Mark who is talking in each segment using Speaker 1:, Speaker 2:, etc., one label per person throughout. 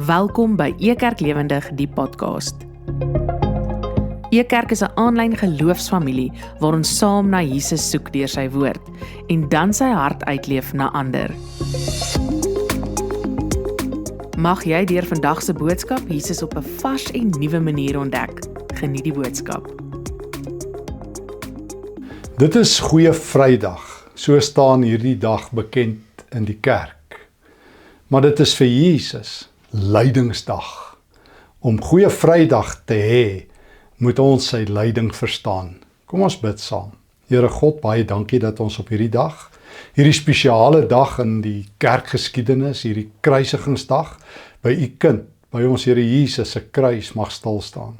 Speaker 1: Welkom by Ekerk Lewendig, die podcast. Ekerk is 'n aanlyn geloofsfamilie waar ons saam na Jesus soek deur sy woord en dan sy hart uitleef na ander. Mag jy deur vandag se boodskap Jesus op 'n vars en nuwe manier ontdek. Geniet die boodskap.
Speaker 2: Dit is Goeie Vrydag, so staan hierdie dag bekend in die kerk. Maar dit is vir Jesus lydingsdag. Om Goeie Vrydag te hê, moet ons sy lyding verstaan. Kom ons bid saam. Here God, baie dankie dat ons op hierdie dag, hierdie spesiale dag in die kerkgeskiedenis, hierdie kruisigingsdag, by u kind, by ons Here Jesus se kruis mag stil staan.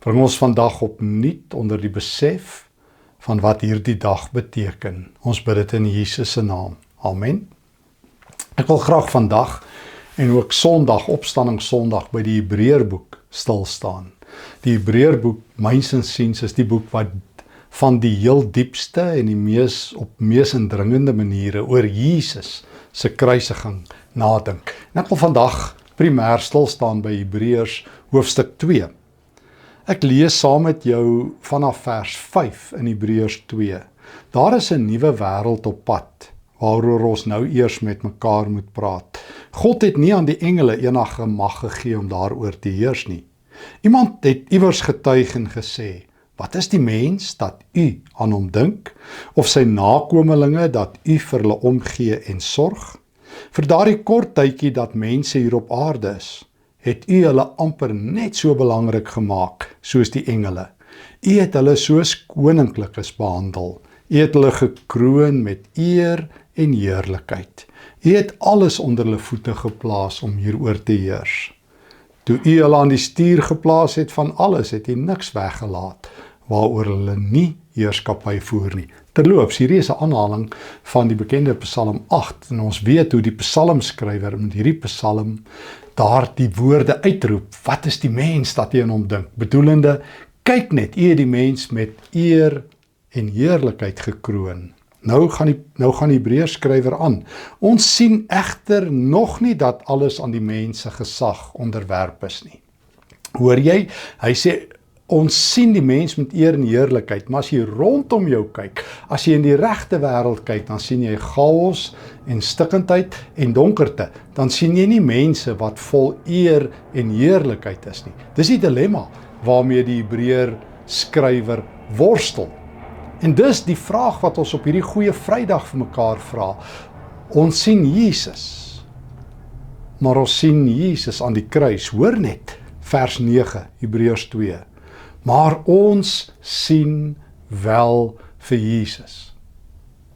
Speaker 2: Bring ons vandag opnuut onder die besef van wat hierdie dag beteken. Ons bid dit in Jesus se naam. Amen. Ek wil graag vandag en ook Sondag, Opstanningssondag, by die Hebreërboek stil staan. Die Hebreërboek, myns insiens, is die boek wat van die heel diepste en die mees indringende maniere oor Jesus se kruisiging nadink. En ek wil vandag primêr stil staan by Hebreërs hoofstuk 2. Ek lees saam met jou vanaf vers 5 in Hebreërs 2. Daar is 'n nuwe wêreld op pad, waaroor ons nou eers met mekaar moet praat. God het nie aan die engele enige mag gegee om daaroor te heers nie. Iemand het iewers getuig en gesê, wat is die mens dat u aan hom dink, of sy nakomelinge dat u vir hulle omgee en sorg? Vir daardie kort tydjie dat mense hier op aarde is, het u hulle amper net so belangrik gemaak soos die engele. U het hulle soos koninklikes behandel. U het hulle gekroon met eer en heerlikheid. U het alles onder hulle voete geplaas om hieroor te heers. Toe u hulle aan die stuur geplaas het van alles, het u niks weggelaat waaroor hulle nie heerskappy voer nie. Terloops, hierdie is 'n aanhaling van die bekende Psalm 8 en ons weet hoe die psalmskrywer met hierdie psalm daar die woorde uitroep, wat is die mens dat u aan hom dink? Bedoelende, kyk net, u het die mens met eer en heerlikheid gekroon. Nou gaan die Hebreërskrywer aan. Ons sien egter nog nie dat alles aan die mens se gesag onderwerp is nie. Hoor jy? Hy sê, ons sien die mens met eer en heerlikheid, maar as jy rondom jou kyk, as jy in die regte wêreld kyk, dan sien jy chaos en stikkindheid en donkerte. Dan sien jy nie mense wat vol eer en heerlikheid is nie. Dis die dilemma waarmee die Hebreërskrywer worstel. En dis die vraag wat ons op hierdie Goeie Vrydag vir mekaar vra. Ons sien Jesus, maar ons sien Jesus aan die kruis. Hoor net, vers 9, Hebreërs 2. Maar ons sien wel vir Jesus.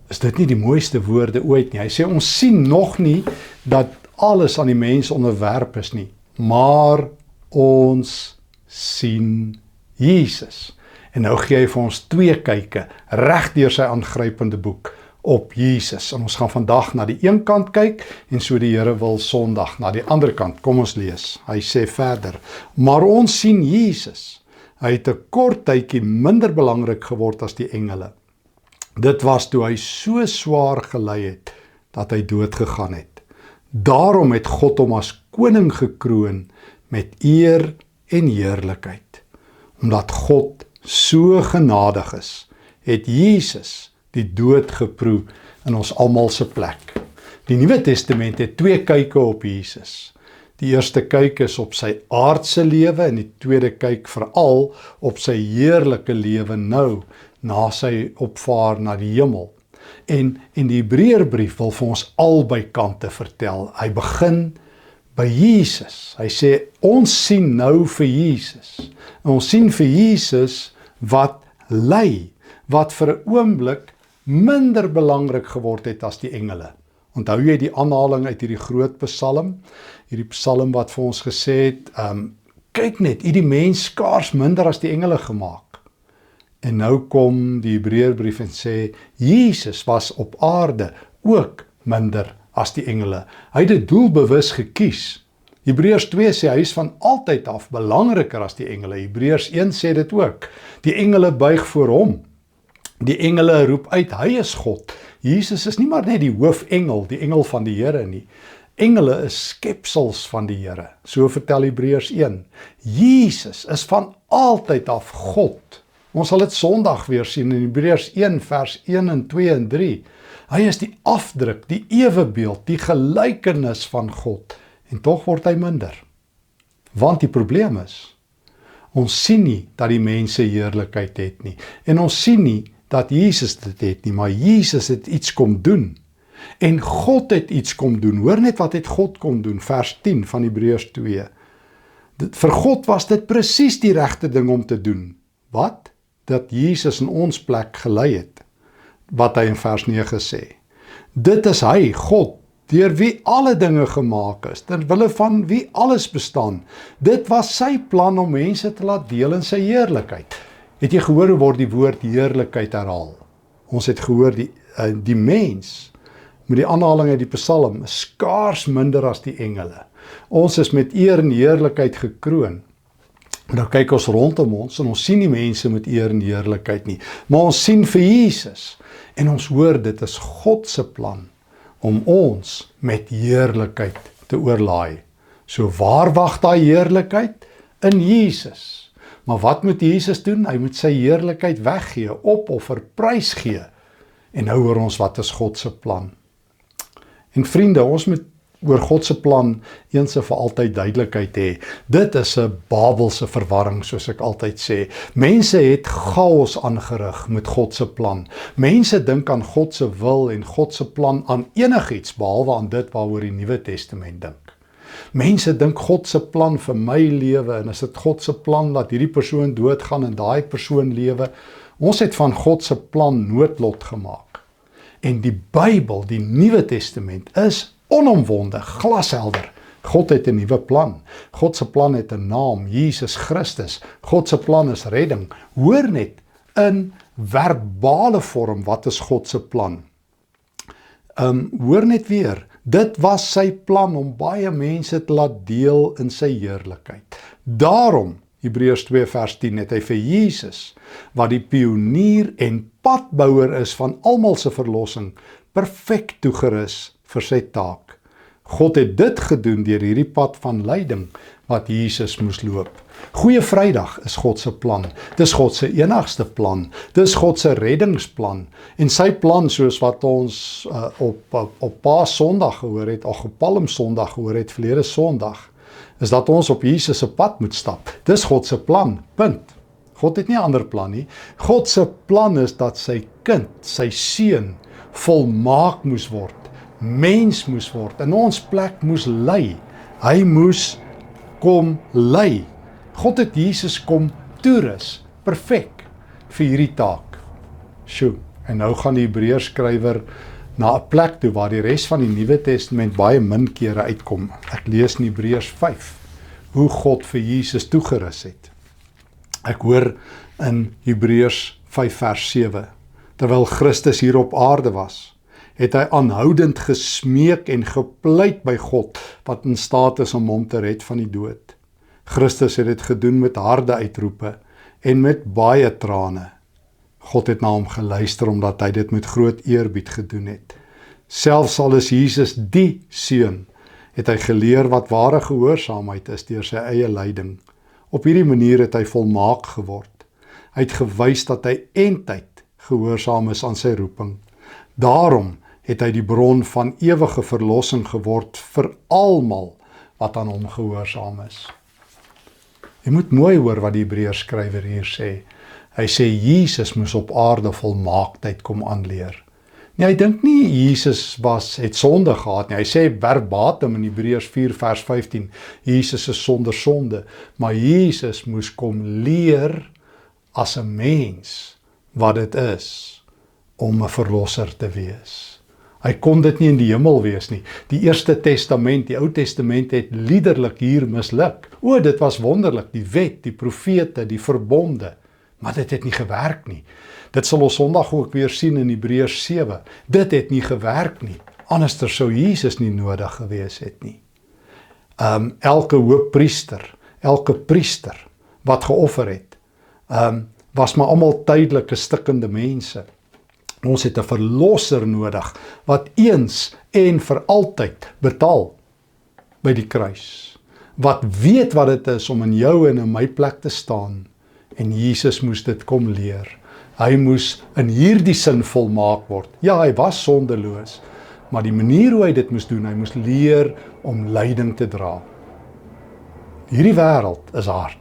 Speaker 2: Is dit nie die mooiste woorde ooit nie? Hy sê, ons sien nog nie dat alles aan die mens onderwerp is nie, maar ons sien Jesus. En nou gee hy vir ons 2 kyke, reg deur sy aangrypende boek, op Jesus. En ons gaan vandag na die een kant kyk, en so die Here wil Sondag na die ander kant. Kom ons lees. Hy sê verder, maar ons sien Jesus. Hy het 'n kort tydjie minder belangrik geword as die engele. Dit was toe hy so swaar gely het, dat hy dood gegaan het. Daarom het God hom as koning gekroon, met eer en heerlikheid. Omdat God so genadig is, het Jesus die dood geproe in ons almal se plek. Die Nuwe Testament het 2 kyke op Jesus. Die eerste kyk is op sy aardse lewe en die tweede kyk veral op sy heerlike lewe nou, na sy opvaar na die hemel. En die Hebreërbrief wil vir ons albei kante vertel. Hy begin by Jesus. Hy sê, ons sien nou vir Jesus. En ons sien vir Jesus wat ly, wat vir 'n oomblik minder belangrik geword het as die engele. Onthou jy die aanhaling uit hierdie groot psalm? Hierdie psalm wat vir ons gesê het, kyk net, u die mens skaars minder as die engele gemaak. En nou kom die Hebreërbrief en sê, Jesus was op aarde ook minder as die engele. Hy het dit doelbewus gekies. Hebreërs 2 sê hy is van altyd af belangriker as die engele. Hebreërs 1 sê dit ook. Die engele buig voor hom. Die engele roep uit, hy is God. Jesus is nie maar net die hoofengel, die engel van die Here nie. Engele is skepsels van die Here, so vertel Hebreërs 1. Jesus is van altyd af God. Ons sal dit Sondag weer sien in Hebreërs 1 vers 1 en 2 en 3. Hy is die afdruk, die ewebeeld, die gelykenis van God, en tog word hy minder. Want die probleem is, ons sien nie dat die mense heerlikheid het nie, en ons sien nie dat Jesus dit het nie, maar Jesus het iets kom doen. En God het iets kom doen. Hoor net wat het God kom doen, vers 10 van Hebreërs 2. Vir God was dit presies die regte ding om te doen. Wat? Dat Jesus in ons plek gelei het. Wat hy in vers 9 sê. Dit is hy, God, deur wie alle dinge gemaak is, ter wille van wie alles bestaan. Dit was sy plan om mense te laat deel in sy heerlikheid. Het jy gehoor hoe word die woord heerlikheid herhaal? Ons het gehoor die mens, met die aanhaling uit die Psalm, is skaars minder as die engele. Ons is met eer en heerlikheid gekroon. En dan kyk ons rondom ons en ons sien nie mense met eer en heerlikheid nie, maar ons sien vir Jesus. En ons hoor dit is God se plan om ons met heerlikheid te oorlaai. So waar wag daai heerlikheid? In Jesus. Maar wat moet Jesus doen? Hy moet sy heerlikheid weggee, opoffer, prys gee. En nou hoor ons wat is God se plan. En vriende, ons moet oor God se plan eens en vir altyd duidelikheid hê. Dit is 'n Babelse verwarring, soos ek altyd sê. Mense het chaos aangerig met God se plan. Mense dink aan God se wil en God se plan aan enigiets behalwe aan dit waaroor die Nuwe Testament dink. Mense dink God se plan vir my lewe, en is dit God se plan dat hierdie persoon doodgaan en daai persoon lewe? Ons het van God se plan noodlot gemaak. En die Bybel, die Nuwe Testament, is onomwonde, glashelder. God het 'n nuwe plan. God se plan het 'n naam, Jesus Christus. God se plan is redding. Hoor net in verbale vorm wat is God se plan. Hoor net weer, dit was sy plan om baie mense te laat deel in sy heerlikheid. Daarom, Hebreërs 2 vers 10, het hy vir Jesus, wat die pionier en padbouer is van almal se verlossing, perfek toegerus vir sy taak. God het dit gedoen deur hierdie pad van lyding wat Jesus moes loop. Goeie Vrydag is God se plan. Dis God se enigste plan. Dis God se reddingsplan. En sy plan, soos wat ons op Paas-Sondag gehoor het, of op Palmsondag gehoor het, verlede Sondag, is dat ons op Jesus se pad moet stap. Dis God se plan, punt. God het nie 'n ander plan nie. God se plan is dat sy kind, sy seun, volmaak moes word, mens moes word, in ons plek moes ly. Hy moes kom ly. God het Jesus kom toerus, perfek, vir hierdie taak. Sjoe, en nou gaan die Hebreërs skrywer na 'n plek toe waar die res van die Nuwe Testament baie min kere uitkom. Ek lees in Hebreërs 5, hoe God vir Jesus toegerus het. Ek hoor in Hebreërs 5 vers 7, terwyl Christus hier op aarde was, het hy aanhoudend gesmeek en gepleit by God, wat in staat is om hom te red van die dood. Christus het dit gedoen met harde uitroepe en met baie trane. God het na hom geluister, omdat hy dit met groot eerbied gedoen het. Selfs al is Jesus die seun, het hy geleer wat ware gehoorsaamheid is deur sy eie lyding. Op hierdie manier het hy volmaak geword. Hy het gewys dat hy eintyd gehoorsaam is aan sy roeping. Daarom het hy die bron van ewige verlossing geword vir almal wat aan hom gehoorsaam is. Jy moet mooi hoor wat die Hebreërs skrywer hier sê. Hy sê Jesus moes op aarde volmaaktheid kom aanleer. Nee, hy dink nie Jesus het sonde gehad nie. Hy sê verbatim in Hebreërs 4 vers 15, Jesus is sonder sonde, maar Jesus moes kom leer as 'n mens wat dit is om 'n verlosser te wees. Hy kon dit nie in die hemel wees nie. Die Eerste Testament, die Ou Testament het liderlik hier misluk. O, dit was wonderlik, die wet, die profete, die verbonde, maar dit het nie gewerk nie. Dit sal ons Sondag ook weer sien in Hebreërs 7. Dit het nie gewerk nie. Anderster sou Jesus nie nodig gewees het nie. Elke hoofpriester, elke priester wat geoffer het, was maar almal tydelike stikkende mense. Ons het 'n verlosser nodig wat eens en vir altyd betaal by die kruis, wat weet wat dit is om in jou en in my plek te staan, en Jesus moes dit kom leer. Hy moes in hierdie sin volmaak word. Ja, hy was sondeloos, maar die manier hoe hy dit moes doen, hy moes leer om lyding te dra. Hierdie wêreld is hard.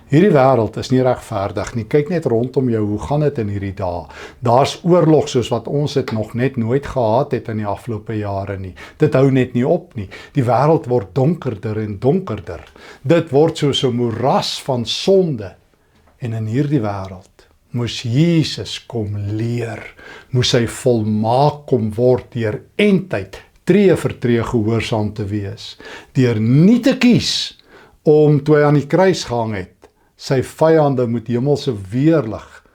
Speaker 2: Hierdie wêreld is nie regverdig nie. Kyk net rondom jou, hoe gaan dit in hierdie dae? Daar's oorlog soos wat ons dit nog net nooit gehad het in die afgelope jare nie. Dit hou net nie op nie. Die wêreld word donkerder en donkerder. Dit word soos 'n moeras van sonde. En in hierdie wêreld moes Jesus kom leer, moes hy volmaak kom word deur eindtyd, tree vir tree gehoorsaam te wees, deur nie te kies om toe hy aan die kruis gehang het, sy vyande met hemelse weerlig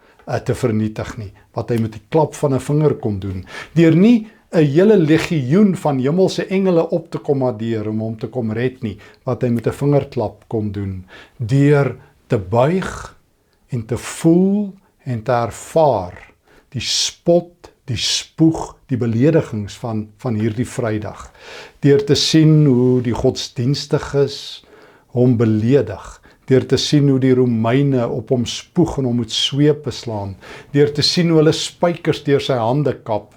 Speaker 2: te vernietig nie, wat hy met die klap van 'n vinger kon doen, deur nie 'n hele legioen van hemelse engele op te kommandeer om hom te kom red nie, wat hy met 'n vingerklap kon doen, deur te buig en te voel en te ervaar die spot, die spoeg, die beledigings van hierdie Vrydag, deur te sien hoe die godsdienstiges hom beledig, deur te sien hoe die Romeine op hom spoeg en hom met sweepe slaan, deur te sien hoe hulle spykers deur sy hande kap,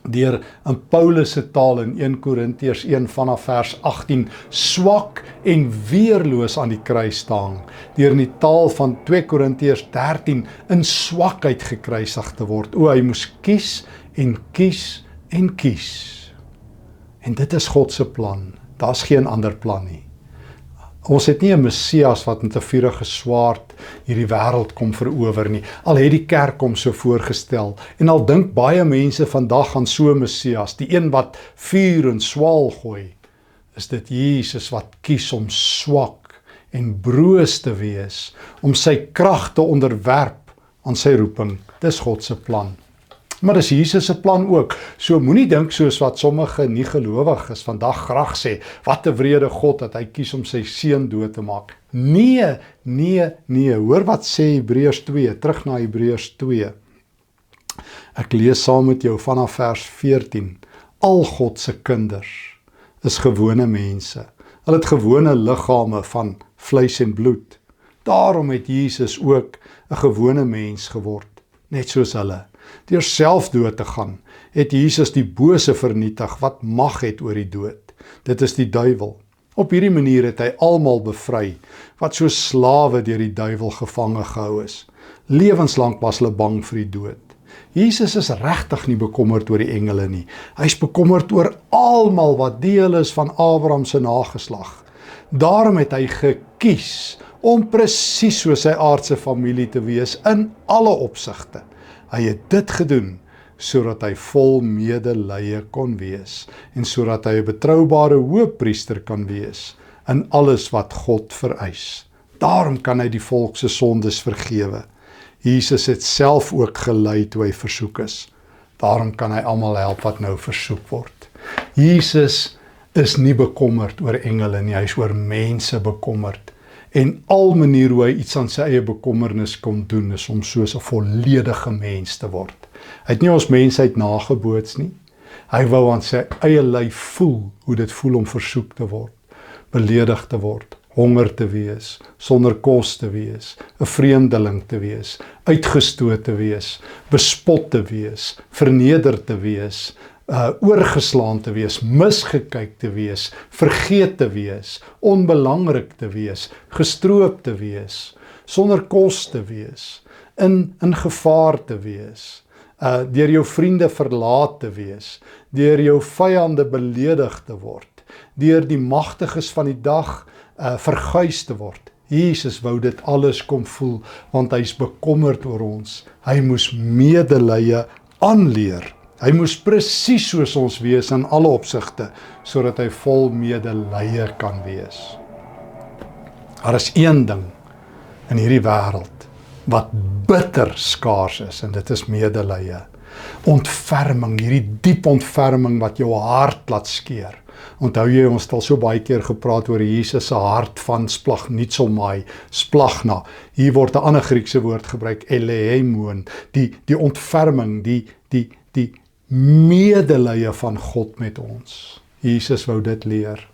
Speaker 2: deur in Paulus se taal in 1 Korintiërs 1 vanaf vers 18 swak en weerloos aan die kruis staan, deur in die taal van 2 Korintiërs 13 in swakheid gekruisig te word. O, hy moes kies en kies en kies. En dit is God se plan. Daar's geen ander plan nie. Ons het nie 'n Messias wat met 'n vuurige swaard hierdie wêreld kom verower nie. Al het die kerk hom so voorgestel en al dink baie mense vandag aan so 'n Messias, die een wat vuur en swaal gooi, is dit Jesus wat kies om swak en broos te wees, om sy krag te onderwerp aan sy roeping. Dis God se plan. Maar dis Jesus se plan ook. So moenie dink soos wat sommige nie-gelowiges vandag graag sê, wat 'n wrede God dat hy kies om sy seun dood te maak. Nee, nee, nee. Hoor wat sê Hebreërs 2, terug na Hebreërs 2. Ek lees saam met jou vanaf vers 14. Al God se kinders is gewone mense. Hulle het gewone liggame van vleis en bloed. Daarom het Jesus ook 'n gewone mens geword, net soos hulle. Deur self dood te gaan, het Jesus die bose vernietig wat mag het oor die dood. Dit is die duiwel. Op hierdie manier het hy almal bevry, wat so slawe deur die duiwel gevange gehou is. Lewenslank was hulle bang vir die dood. Jesus is regtig nie bekommerd oor die engele nie. Hy is bekommerd oor almal wat deel is van Abraham se nageslag. Daarom het hy gekies om presies so sy aardse familie te wees in alle opsigte. Hy het dit gedoen sodat hy vol medelee kon wees en sodat hy 'n betroubare hoëpriester kan wees in alles wat God vereis. Daarom kan hy die volk se sondes vergewe. Jesus het self ook gely toe hy versoek is. Daarom kan hy almal help wat nou versoek word. Jesus is nie bekommerd oor engele nie, hy is oor mense bekommerd. En al manier hoe hy iets aan sy eie bekommernis kon doen, is om soos 'n volledige mens te word. Hy het nie ons mensheid nageboots nie. Hy wou aan sy eie lyf voel hoe dit voel om versoek te word, beledig te word, honger te wees, sonder kos te wees, 'n vreemdeling te wees, uitgestoot te wees, bespot te wees, verneder te wees, oorgeslaan te wees, misgekyk te wees, vergeet te wees, onbelangrik te wees, gestroop te wees, sonder kos te wees, in gevaar te wees, deur jou vriende verlaat te wees, deur jou vyande beledig te word, deur die magtiges van die dag verguis te word. Jesus wou dit alles kom voel, want hy is bekommerd oor ons. Hy moes medelee aanleer. Hy moes presies soos ons wees in alle opsigte, sodat hy vol medelee kan wees. Daar is een ding in hierdie wêreld wat bitter skaars is, en dit is medelee. Ontferming, hierdie diep ontferming wat jou hart laat skeer. Onthou jy, ons het al so baie keer gepraat oor Jesus se hart van splagnitsomai, splagna. Hier word 'n ander Griekse woord gebruik, eleemon, die ontferming, die medelee van God met ons. Jesus wou dit leer.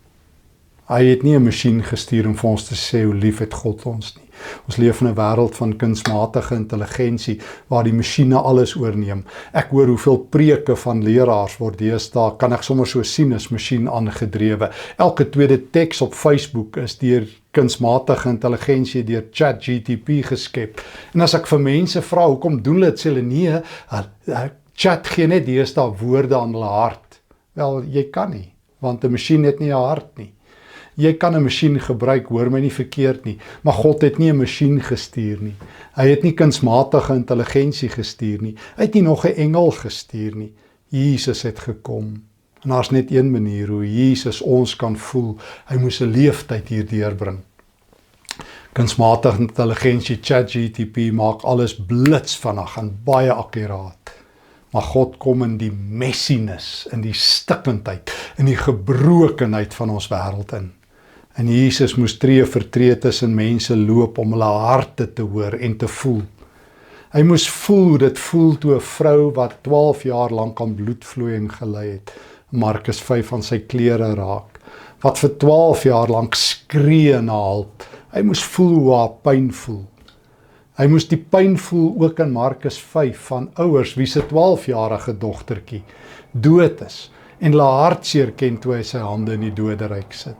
Speaker 2: Hy het nie 'n masjien gestuur om vir ons te sê hoe lief het God ons nie. Ons leef in 'n wêreld van kunsmatige intelligensie waar die masjiene alles oorneem. Ek hoor hoeveel preke van leraars word deesdae, kan ek sommer so sien, is masjien aangedrewe. Elke tweede teks op Facebook is deur kunsmatige intelligensie, deur ChatGPT geskep. En as ek vir mense vra hoekom doen hulle dit, sê hulle nee, Chat gee net deesdae woorde aan hulle hart. Wel, jy kan nie, want 'n masjien het nie 'n hart nie. Jy kan 'n masjien gebruik, hoor my nie verkeerd nie, maar God het nie 'n masjien gestuur nie. Hy het nie kunsmatige intelligensie gestuur nie. Hy het nie nog 'n engel gestuur nie. Jesus het gekom. En daar's net een manier hoe Jesus ons kan voel. Hy moes 'n leeftyd hier deurbring. Kunsmatige intelligensie, ChatGPT maak alles blits vinnig en baie akkuraat. Maar God kom in die messiness, in die stikkendheid, in die gebrokenheid van ons wêreld in. En Jesus moes tree vir tree tussen mense loop om hulle harte te hoor en te voel. Hy moes voel hoe dit voel toe 'n vrou wat 12 jaar lank aan bloedvloeiing gely het, Markus 5 van sy klere raak, wat vir 12 jaar lank skree na hulp. Hy moes voel hoe haar pyn voel. Hy moes die pyn voel ook in Markus 5 van ouers wie se 12-jarige dogtertjie dood is en hulle hartseer ken toe hy sy hande in die doderyk sit.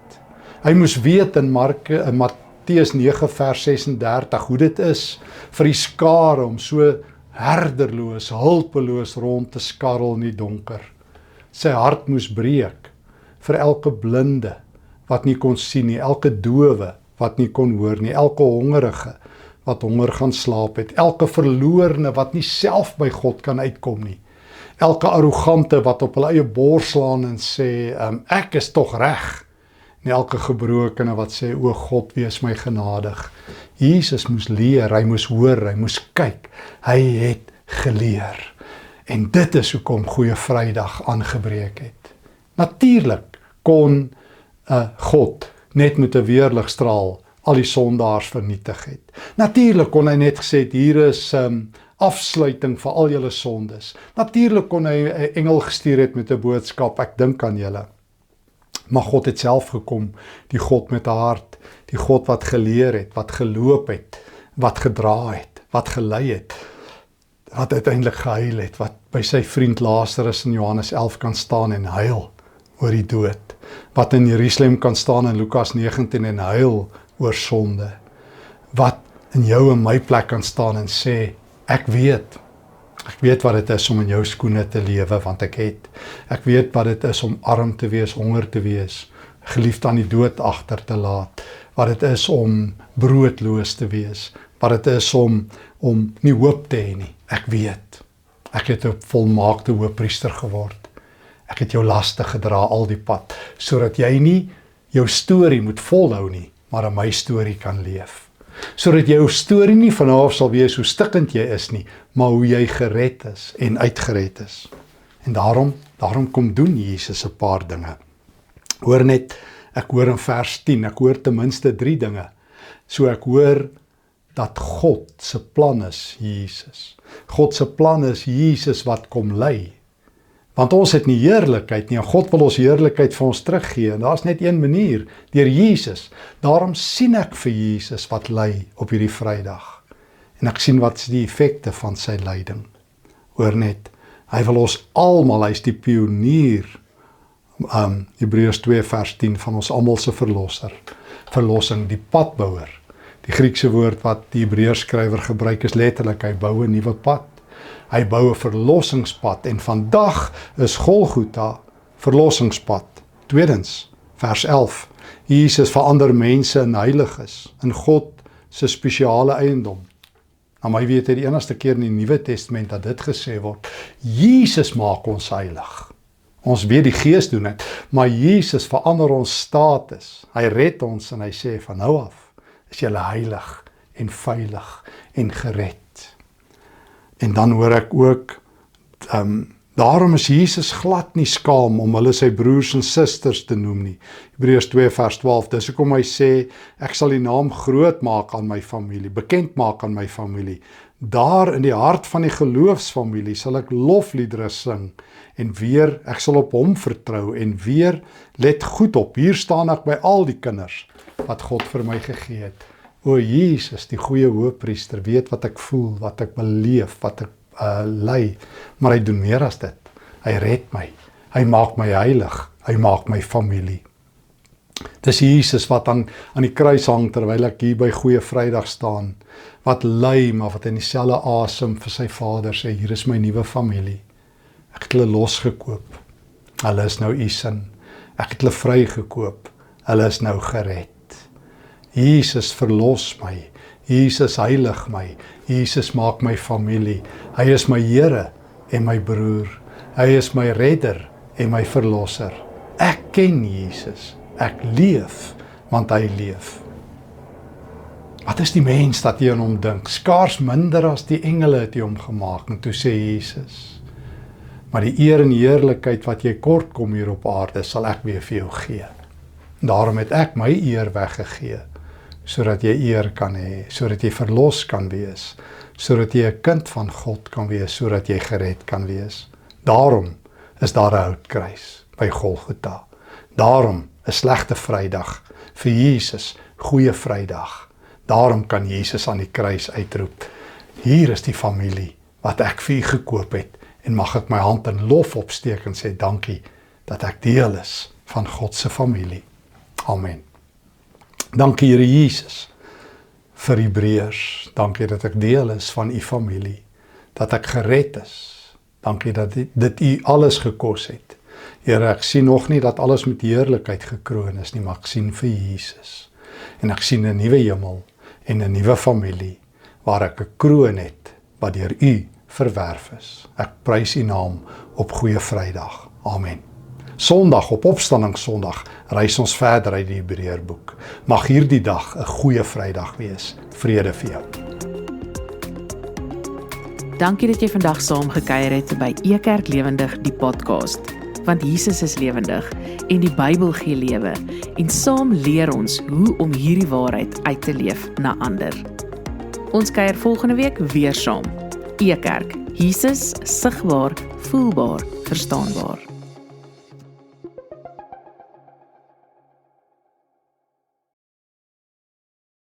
Speaker 2: Hy moes weet in Matteus 9 vers 36 hoe dit is vir die skare om so herderloos, hulpeloos rond te skarrel in die donker. Sy hart moes breek vir elke blinde wat nie kon sien nie, elke dowe wat nie kon hoor nie, elke hongerige wat honger gaan slaap het, elke verlorene wat nie self by God kan uitkom nie, elke arrogante wat op hulle eie bors slaan en sê, ek is tog reg, en elke gebrokene wat sê, o God, wees my genadig. Jesus moes leer, hy moes hoor, hy moes kyk, hy het geleer. En dit is hoekom Goeie Vrydag aangebreek het. Natuurlik kon God net met 'n weerligstraal al die sondaars vernietig het. Natuurlik kon hy net gesê het, hier is afsluiting vir al julle sondes. Natuurlik kon hy 'n engel gestuur het met 'n boodskap, ek dink aan julle. Maar God het self gekom, die God met 'n hart, die God wat geleer het, wat geloop het, wat gedra het, wat gelei het, wat uiteindelik gehuil het, wat by sy vriend Lazarus in Johannes 11 kan staan en huil oor die dood, wat in Jerusalem kan staan in Lukas 19 en huil oor sonde, wat in jou en my plek kan staan en sê, ek weet wat dit is om in jou skoene te lewe, want ek weet wat dit is om arm te wees, honger te wees, geliefd aan die dood agter te laat, wat dit is om broodloos te wees, wat dit is om nie hoop te hê nie, ek weet, ek het 'n volmaakte hoëpriester geword, ek het jou laste gedra al die pad, sodat jy nie jou storie moet volhou nie, maar in my storie kan leef. Sodat jou storie nie vanaf sal wees hoe stikkend jy is nie, maar hoe jy gered is en uitgered is. En daarom kom doen Jesus 'n paar dinge. Hoor net, ek hoor in vers 10, ek hoor ten minste 3 dinge. So ek hoor dat God se plan is Jesus. God se plan is Jesus wat kom lei. Want ons het nie heerlikheid nie, en God wil ons heerlikheid vir ons teruggee, en daar's net een manier, deur Jesus. Daarom sien ek vir Jesus wat ly op hierdie Vrydag. En ek sien wat is die effekte van sy lyding. Hoor net, hy wil ons almal, hy is die pionier, Hebreërs 2 vers 10, van ons almal se verlossing, die padbouer. Die Griekse woord wat die Hebreërs skrywer gebruik is letterlik, hy bou 'n nuwe pad. Hy bou 'n verlossingspad en vandag is Golgotha verlossingspad. Tweedens, vers 11. Jesus verander mense in heiliges, in God se spesiale eiendom. Na my weet die enigste keer in die Nuwe Testament dat dit gesê word. Jesus maak ons heilig. Ons weet die Gees doen dit, maar Jesus verander ons status. Hy red ons en hy sê van nou af is julle heilig en veilig en gered. En dan hoor ek ook, daarom is Jesus glad nie skaam om hulle sy broers en susters te noem nie. Hebreërs 2 vers 12, dis hoekom hy sê, ek sal die naam groot maak aan my familie, bekend maak aan my familie. Daar in die hart van die geloofsfamilie sal ek lofliedere sing en weer, ek sal op hom vertrou en weer, let goed op, hier staan ek by al die kinders wat God vir my gegee het. O Jesus, die goeie hoëpriester, weet wat ek voel, wat ek beleef, wat ek ly, maar hy doen meer as dit. Hy red my, hy maak my heilig, hy maak my familie. Dis Jesus wat aan die kruis hang terwyl ek hier by Goeie Vrydag staan, wat ly, maar wat in dieselfde asem vir sy Vader sê, hier is my nuwe familie. Ek het hulle losgekoop, hulle is nou u sin. Ek het hulle vrygekoop, hulle is nou gered. Jesus verlos my, Jesus heilig my, Jesus maak my familie. Hy is my Here en my broer. Hy is my redder en my verlosser. Ek ken Jesus, ek leef, want hy leef. Wat is die mens dat jy aan hom dink? Skaars minder as die engele het jy hom gemaak. En toe sê Jesus, maar die eer en heerlikheid wat jy kort kom hier op aarde, sal ek weer vir jou gee. Daarom het ek my eer weggegee, sodat jy eer kan hê, sodat jy verlos kan wees, sodat jy 'n kind van God kan wees, sodat jy gered kan wees. Daarom is daar 'n houtkruis by Golgotha. Daarom 'n slegte Vrydag vir Jesus, goeie Vrydag. Daarom kan Jesus aan die kruis uitroep, hier is die familie wat ek vir u gekoop het, en mag ek my hand in lof opsteek en sê dankie dat ek deel is van God se familie. Amen. Dankie Here Jesus vir Hebreërs. Dankie dat ek deel is van u familie, dat ek gered is. Dankie dat dit u alles gekos het. Here, ek sien nog nie dat alles met heerlikheid gekroon is nie, maar ek sien vir Jesus. En ek sien 'n nuwe hemel en 'n nuwe familie waar ek 'n kroon het wat deur u verwerf is. Ek prys u naam op Goeie Vrydag. Amen. Sondag, op Opstandingssondag, reis ons verder uit die Hebreërboek. Mag hierdie dag 'n goeie Vrydag wees. Vrede vir jou.
Speaker 1: Dankie dat jy vandag saam gekuier het by Ekerk Lewendig, die podcast. Want Jesus is lewendig en die Bybel gee lewe. En saam leer ons hoe om hierdie waarheid uit te leef na ander. Ons kuier volgende week weer saam. Ekerk, Jesus sigbaar, voelbaar, verstaanbaar.